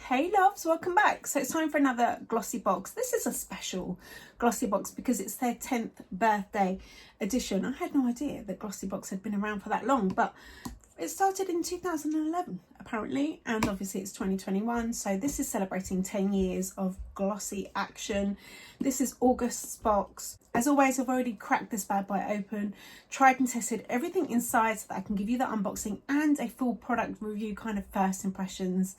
Hey loves, welcome back. So it's time for another Glossy Box. This is a special Glossy Box because it's their 10th birthday edition. I had no idea that Glossy Box had been around for that long, but it started in 2011 apparently, and obviously it's 2021, so this is celebrating 10 years of glossy action. This is August's box. As always, I've already cracked this bad boy open, tried and tested everything inside so that I can give you the unboxing and a full product review, kind of first impressions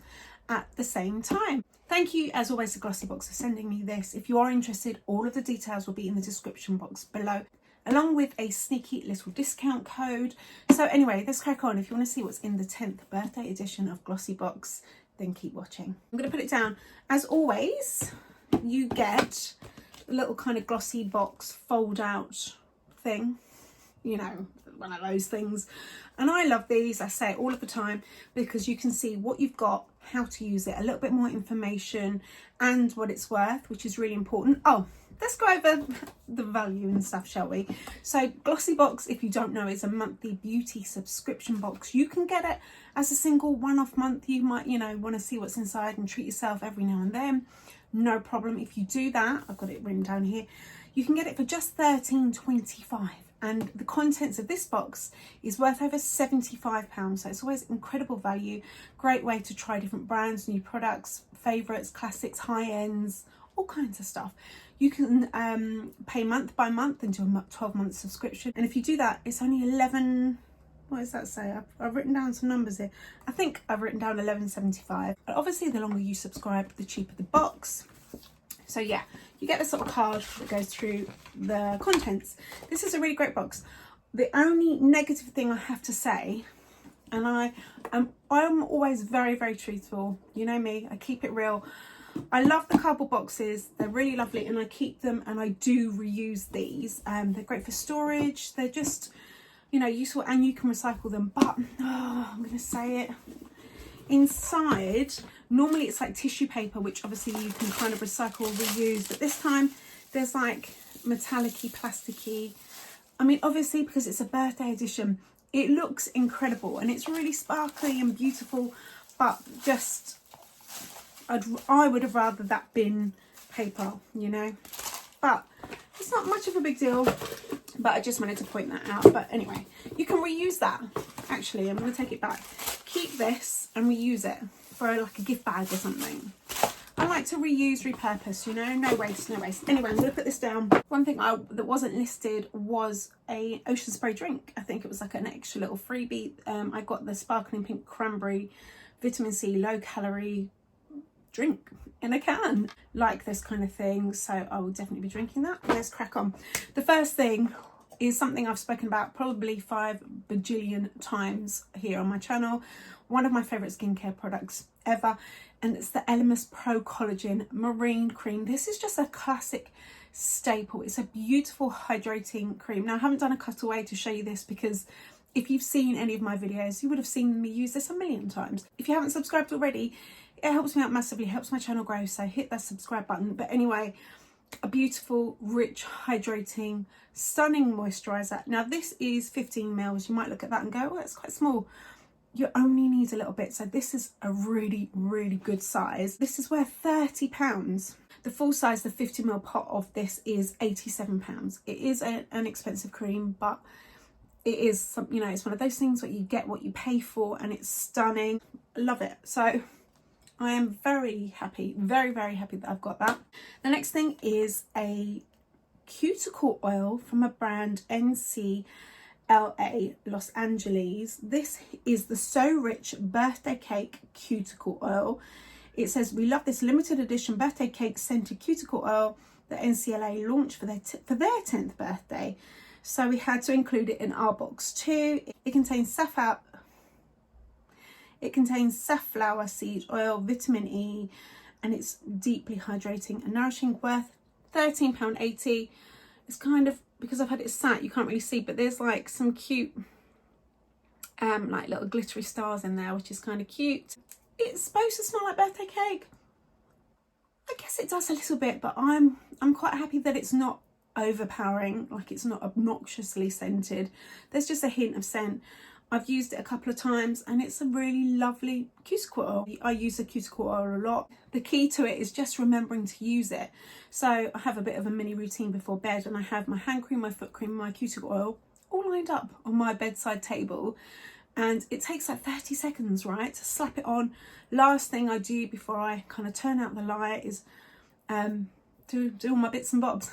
at the same time. Thank you as always to Glossy Box for sending me this. If you are interested, all of the details will be in the description box below, along with a sneaky little discount code. So anyway, let's crack on. If you want to see what's in the 10th birthday edition of Glossy Box, then keep watching. I'm going to put it down. As always, you get a little kind of Glossy Box fold out thing, you know, one of those things. And I love these, I say it all of the time, because you can see what you've got, how to use it, a little bit more information and what it's worth, which is really important. Oh, let's go over the value and stuff, shall we? So Glossy Box, if you don't know, is a monthly beauty subscription box. You can get it as a single one-off month. You might, you know, want to see what's inside and treat yourself every now and then. No problem. If you do that, I've got it written down here, you can get it for just $13.25. And the contents of this box is worth over £75. So it's always incredible value. Great way to try different brands, new products, favourites, classics, high ends, all kinds of stuff. You can pay month by month and do a 12-month subscription. And if you do that, it's only 11, what does that say? I've written down some numbers here. I think I've written down $11.75. But obviously, the longer you subscribe, the cheaper the box. So yeah, you get this little card that goes through the contents. This is a really great box. The only negative thing I have to say, and I'm always very, very truthful. You know me, I keep it real. I love the cardboard boxes. They're really lovely and I keep them and I do reuse these. They're great for storage. They're just, you know, useful and you can recycle them. But, oh, I'm going to say it. Inside, normally it's like tissue paper, which obviously you can kind of recycle or reuse, but this time there's like metallic-y, plasticky. I mean, obviously because it's a birthday edition, it looks incredible and it's really sparkly and beautiful, but just I would have rather that been paper, you know, but it's not much of a big deal, but I just wanted to point that out. But anyway, you can reuse that. Actually, I'm going to take it back. Keep this and reuse it for like a gift bag or something. I like to reuse, repurpose, you know, no waste, no waste. Anyway, I'm going to put this down. One thing that wasn't listed was a ocean spray drink. I think it was like an extra little freebie. I got the sparkling pink cranberry vitamin C low calorie drink in a can, like this kind of thing. So I will definitely be drinking that. Let's crack on. The first thing is something I've spoken about probably 5 bajillion times here on my channel. One of my favourite skincare products ever, and it's the Elemis Pro-Collagen Marine Cream. This is just a classic staple. It's a beautiful hydrating cream. Now I haven't done a cutaway to show you this because if you've seen any of my videos, you would have seen me use this a million times. If you haven't subscribed already, it helps me out massively, helps my channel grow, so hit that subscribe button. But anyway, a beautiful, rich, hydrating, stunning moisturizer. Now this is 15 mils. You might look at that and go, oh, it's quite small. You only need a little bit, so this is a really, really good size. This is worth £30. The full size, the 50 ml pot of this is £87. It is an expensive cream, but it is some, you know, it's one of those things where you get what you pay for and it's stunning. I love it. So I am very happy, very, very happy that I've got that. The next thing is a cuticle oil from a brand NCLA Los Angeles. This is the So Rich Birthday Cake Cuticle Oil. It says, we love this limited edition birthday cake scented cuticle oil that NCLA launched for their 10th birthday. So we had to include it in our box too. It contains safflower seed oil, vitamin E, and it's deeply hydrating and nourishing, worth £13.80. It's kind of, because I've had it sat, you can't really see, but there's like some cute like little glittery stars in there, which is kind of cute. It's supposed to smell like birthday cake. I guess it does a little bit, but I'm quite happy that it's not overpowering, like it's not obnoxiously scented. There's just a hint of scent. I've used it a couple of times and it's a really lovely cuticle oil. I use the cuticle oil a lot. The key to it is just remembering to use it. So I have a bit of a mini routine before bed, and I have my hand cream, my foot cream, my cuticle oil all lined up on my bedside table. And it takes like 30 seconds, right, to slap it on. Last thing I do before I kind of turn out the light is do all my bits and bobs.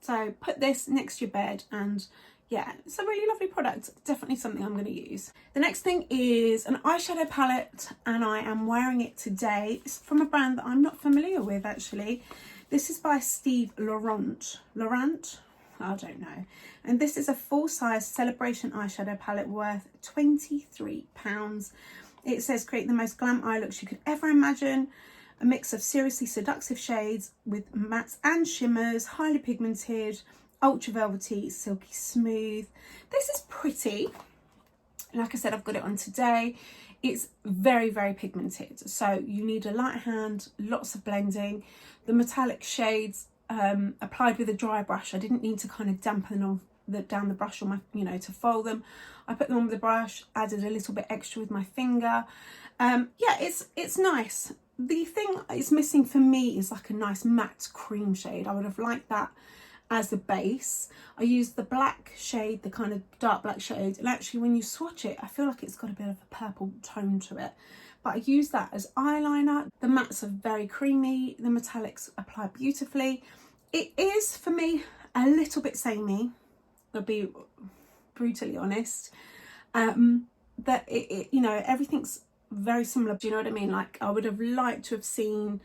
So put this next to your bed, and yeah, it's a really lovely product. Definitely something I'm going to use. The next thing is an eyeshadow palette, and I am wearing it today. It's from a brand that I'm not familiar with, actually. This is by Laurant. I don't know. And this is a full-size celebration eyeshadow palette worth £23. It says create the most glam eye looks you could ever imagine. A mix of seriously seductive shades with mattes and shimmers, highly pigmented, ultra velvety, silky smooth. This is pretty. Like I said, I've got it on today. It's very, very pigmented. So you need a light hand, lots of blending. The metallic shades applied with a dry brush. I didn't need to kind of dampen on down the brush on my, to fold them. I put them on with the brush, added a little bit extra with my finger. Yeah, it's nice. The thing it's missing for me is like a nice matte cream shade. I would have liked that as a base. I used the black shade, the kind of dark black shade, and actually when you swatch it, I feel like it's got a bit of a purple tone to it. But I use that as eyeliner. The mattes are very creamy, the metallics apply beautifully. It is, for me, a little bit samey, I'll be brutally honest. That everything's very similar. Do you know what I mean? Like, I would have liked to have seen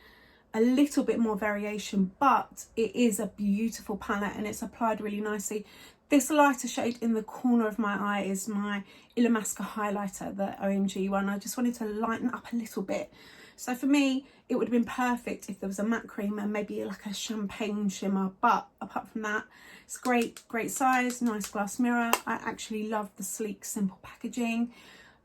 a little bit more variation, but it is a beautiful palette and it's applied really nicely. This lighter shade in the corner of my eye is my Elemis highlighter, the OMG one. I just wanted to lighten up a little bit. So for me, it would have been perfect if there was a matte cream and maybe like a champagne shimmer. But apart from that, it's great size, nice glass mirror. I actually love the sleek, simple packaging.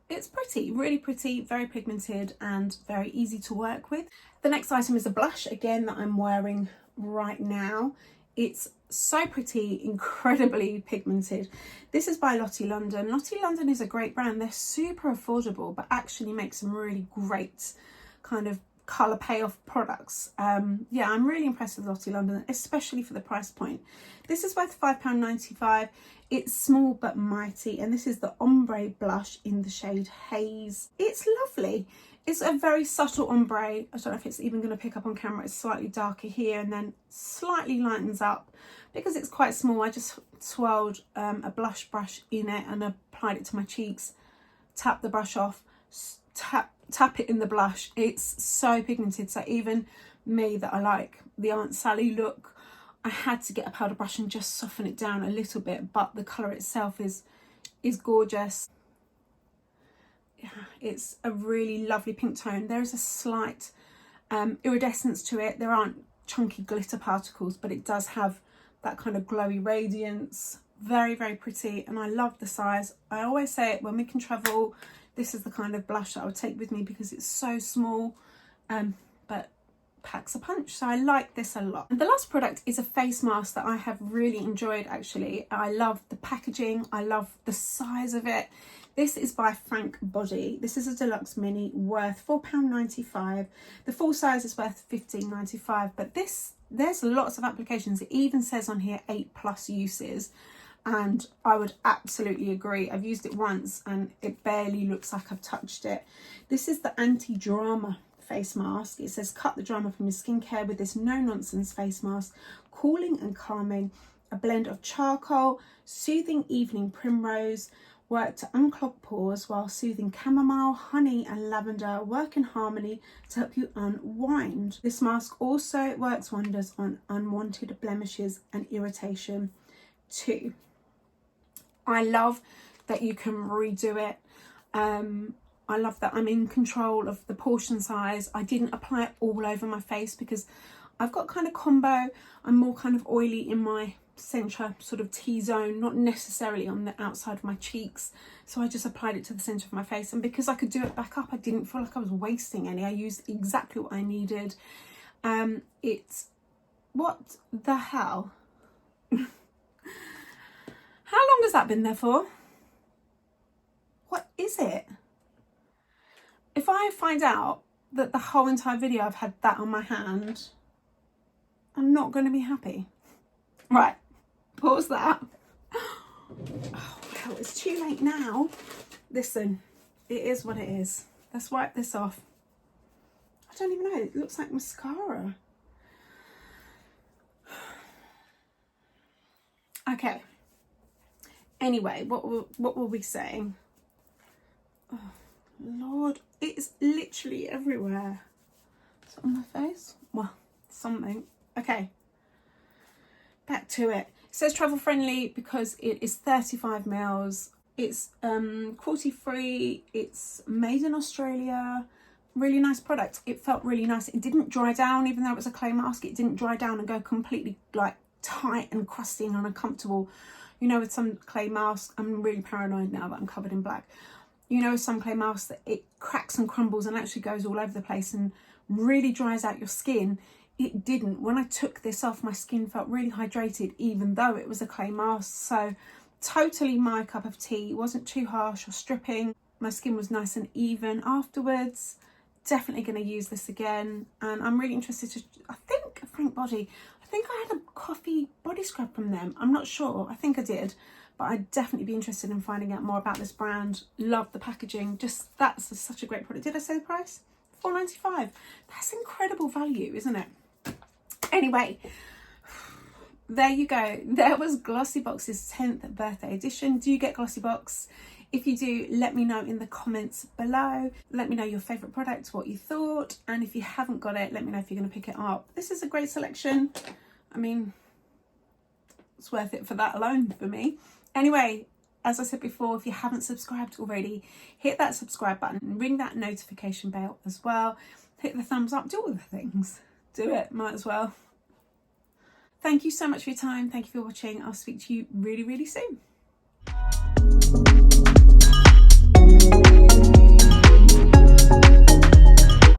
It's pretty, really pretty, very pigmented and very easy to work with. The next item is a blush, again, that I'm wearing right now. It's so pretty, incredibly pigmented. This is by Lottie London. Lottie London is a great brand. They're super affordable, but actually make some really great kind of colour payoff products. Yeah, I'm really impressed with Lottie London, especially for the price point. This is worth £5.95. It's small but mighty, and this is the Ombre blush in the shade Haze. It's lovely. It's a very subtle ombre. I don't know if it's even going to pick up on camera. It's slightly darker here and then slightly lightens up. Because it's quite small, I just swirled a blush brush in it and applied it to my cheeks. Tap the brush off, tap it in the blush. It's so pigmented, so even me that I like the Aunt Sally look, I had to get a powder brush and just soften it down a little bit, but the colour itself is gorgeous. Yeah, it's a really lovely pink tone. There is a slight iridescence to it. There aren't chunky glitter particles, but it does have that kind of glowy radiance. Very, very pretty, and I love the size. I always say it when we can travel, this is the kind of blush that I would take with me because it's so small, but packs a punch. So I like this a lot. And the last product is a face mask that I have really enjoyed, actually. I love the packaging. I love the size of it. This is by Frank Body. This is a deluxe mini worth £4.95. The full size is worth £15.95, but there's lots of applications. It even says on here 8+ uses. And I would absolutely agree. I've used it once and it barely looks like I've touched it. This is the anti-drama face mask. It says cut the drama from your skincare with this no-nonsense face mask. Cooling and calming. A blend of charcoal, soothing evening primrose, work to unclog pores while soothing chamomile, honey and lavender work in harmony to help you unwind. This mask also works wonders on unwanted blemishes and irritation too. I love that you can redo it. I love that I'm in control of the portion size. I didn't apply it all over my face because I've got kind of combo. I'm more kind of oily in my centre sort of T-zone, not necessarily on the outside of my cheeks. So I just applied it to the centre of my face. And because I could do it back up, I didn't feel like I was wasting any. I used exactly what I needed. It's, what the hell? How long has that been there for? What is it? If I find out that the whole entire video I've had that on my hand, I'm not going to be happy. Right, pause that. Oh, well, it's too late now. Listen, it is what it is. Let's wipe this off. I don't even know, it looks like mascara. Okay. Anyway, what were we saying? Oh, Lord, it's literally everywhere. Is it on my face? Well, something. Okay. Back to it. It says travel friendly because it is 35 mils. It's cruelty free. It's made in Australia. Really nice product. It felt really nice. It didn't dry down, even though it was a clay mask. It didn't dry down and go completely like tight and crusty and uncomfortable. You know, with some clay masks, I'm really paranoid now that I'm covered in black. You know, with some clay masks, that it cracks and crumbles and actually goes all over the place and really dries out your skin. It didn't. When I took this off, my skin felt really hydrated, even though it was a clay mask. So totally my cup of tea. It wasn't too harsh or stripping. My skin was nice and even afterwards. Definitely going to use this again. And I'm really interested to, I think, Frank Body. I think I had a coffee body scrub from them. I'm not sure. I think I did. But I'd definitely be interested in finding out more about this brand. Love the packaging. Just, that's such a great product. Did I say the price? $4.95. That's incredible value, isn't it? Anyway, there you go. There was Glossybox's 10th birthday edition. Do you get Glossybox? If you do, let me know in the comments below. Let me know your favourite product, what you thought. And if you haven't got it, let me know if you're going to pick it up. This is a great selection. I mean, it's worth it for that alone for me. Anyway, as I said before, if you haven't subscribed already, hit that subscribe button and ring that notification bell as well. Hit the thumbs up, do all the things. Do it, might as well. Thank you so much for your time. Thank you for watching. I'll speak to you really, really soon.